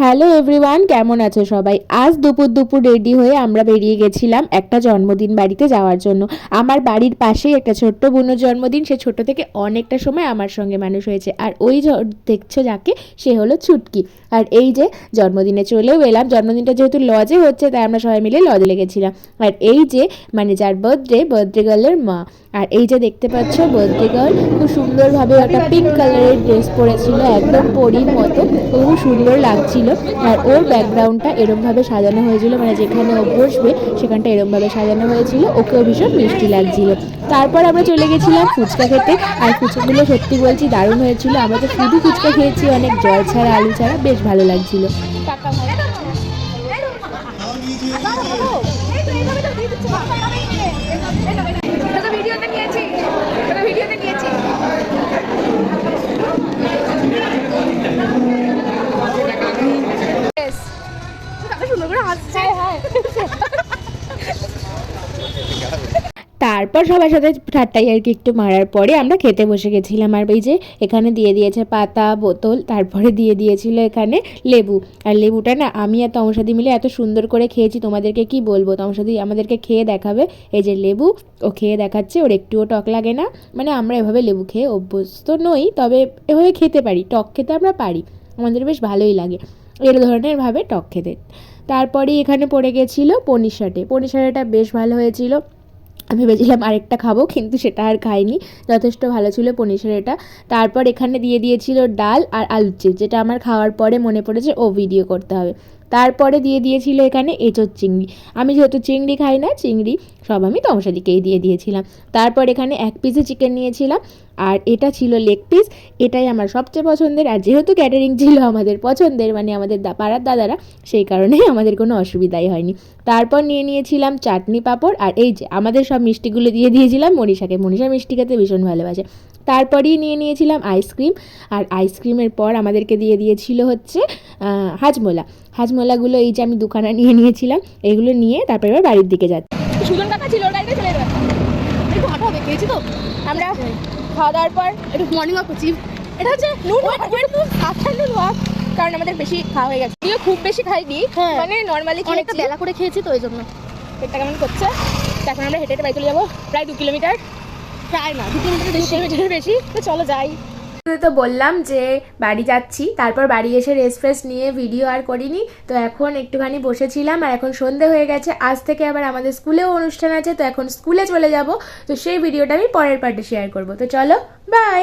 Hello everyone, কেমন আছো সবাই? আজ দুপুর দুপুর রেডি হয়ে আমরা বেরিয়ে গেছিলাম একটা জন্মদিন বাড়িতে যাওয়ার জন্য। আমার বাড়ির পাশেই একটা ছোট্ট বোনের জন্মদিন। সে ছোট থেকে অনেকটা সময় আমার সঙ্গে মানুষ হয়েছে। আর ওই দেখছো যাকে, সে হলো ছুটকি। আর এই যে জন্মদিনে চলেও এলাম। জন্মদিনটা যেহেতু লজে হচ্ছে তাই আমরা সবাই মিলে লজে লেগেছিলাম। আর এই যে মানে যার বার্থডে গার্লের মা। আর এই যে দেখতে পাচ্ছ বার্থডে গার্ল খুব সুন্দরভাবে একটা পিঙ্ক কালারের ড্রেস পরেছিল, একদম পরীর মতো, খুব সুন্দর লাগছিল। আর ওর ব্যাকগ্রাউন্ডটা এরমভাবে সাজানো হয়েছিল, মানে যেখানে ও বসবে সেখানটা এরমভাবে সাজানো হয়েছিল। ওকেও ভীষণ মিষ্টি লাগছিল। তারপর আমরা চলে গেছিলাম ফুচকা খেতে। আর ফুচকাগুলো সত্যি বলছি দারুণ হয়েছিল। আমরা তো শুধু ফুচকা খেয়েছি, অনেক জল ছাড়া আলু ছাড়া, বেশ ভালো লাগছিল। তারপর সবার সাথে ঠাট্টাই আর কি একটু মারার পরে আমরা খেতে বসে গেছিলাম। আর এই যে এখানে দিয়ে দিয়েছে পাতা, বোতল, তারপরে দিয়ে দিয়েছিল এখানে লেবু। আর লেবুটা না আমি আর তমসাদি মিলে এত সুন্দর করে খেয়েছি, তোমাদেরকে কি বলবো। তমসাদি আমাদেরকে খেয়ে দেখাবে। এই যে লেবু ও খেয়ে দেখাচ্ছে, ওর একটুও টক লাগে না। মানে আমরা এভাবে লেবু খেয়ে অভ্যস্ত নই, তবে এভাবে খেতে পারি, টক খেতে আমরা পারি, আমাদের বেশ ভালোই লাগে এর ধরনের ভাবে টক খেতে। তারপরে এখানে পড়ে গেছিলো পনির সাটে। পনির সাটেটা বেশ ভালো হয়েছিল। আমি ভেবেছিলাম আরেকটা খাবো, কিন্তু সেটা আর খাইনি, যথেষ্ট ভালো ছিল পনির সাটেটা। তারপর এখানে দিয়ে দিয়েছিল ডাল আর আলুর চিপস, যেটা আমার খাওয়ার পরে মনে পড়েছে ও ভিডিও করতে হবে। তারপরে দিয়ে দিয়েছিল এখানে এঁচোড় চিংড়ি। আমি যেহেতু চিংড়ি খাই না, চিংড়ি সব আমি তমসাদিকেই দিয়ে দিয়েছিলাম। তারপর এখানে এক পিসে চিকেন নিয়েছিলাম, আর এটা ছিল লেগ পিস। এটাই আমার সবচেয়ে পছন্দের। আর যেহেতু ক্যাটারিং ছিল আমাদের পছন্দের, মানে আমাদের পাড়ার দাদারা, সেই কারণেই আমাদের কোনো অসুবিধাই হয়নি। তারপর নিয়ে নিয়েছিলাম চাটনি, পাঁপড়, আর এই যে আমাদের সব মিষ্টিগুলো দিয়ে দিয়েছিলাম মনীষাকে। মনীষা মিষ্টি খেতে ভীষণ ভালোবাসে। তারপরেই নিয়ে নিয়েছিলাম আইসক্রিম। আর আইসক্রিমের পর আমাদেরকে দিয়ে দিয়েছিল হচ্ছে হাজমোলা। হাজমোলাগুলো এই যে আমি দুখানা নিয়ে নিয়েছিলাম, এগুলো নিয়ে তারপরে এবার বাড়ির দিকে যাচ্ছি। সুজন কাকা ছিল ওটাই চলে যাবে, একটু হাঁটা হবে, খেয়েছি তো আমরা। খাওয়া দাওয়ার পর একটু মর্নিং ওয়াক করছি। এটা হচ্ছে আফটারনুন ওয়াক, কারণ আমাদের বেশি খাওয়া হয়ে গেছে। খুব বেশি খাইনি, মানে নর্মালি অনেকটা বেলা করে খেয়েছি তো, ওই জন্য পেটটা কেমন করছে। এখন আমরা হেঁটে হেঁটে বাড়ি চলে যাবো, প্রায় 2 কিলোমিটার, প্রায় না 2 কিলোমিটারের বেশি। তো চলো যাই। তো বললাম যে বাড়ি যাচ্ছি, তারপর বাড়ি এসে রেস্ট ফ্রেস্ট নিয়ে ভিডিও আর করিনি। তো এখন একটুখানি বসেছিলাম, আর এখন সন্ধে হয়ে গেছে। আজ থেকে আবার আমাদের স্কুলেও অনুষ্ঠান আছে, তো এখন স্কুলে চলে যাব। তো সেই ভিডিওটা আমি পরের পার্টে শেয়ার করব। তো চলো, বাই।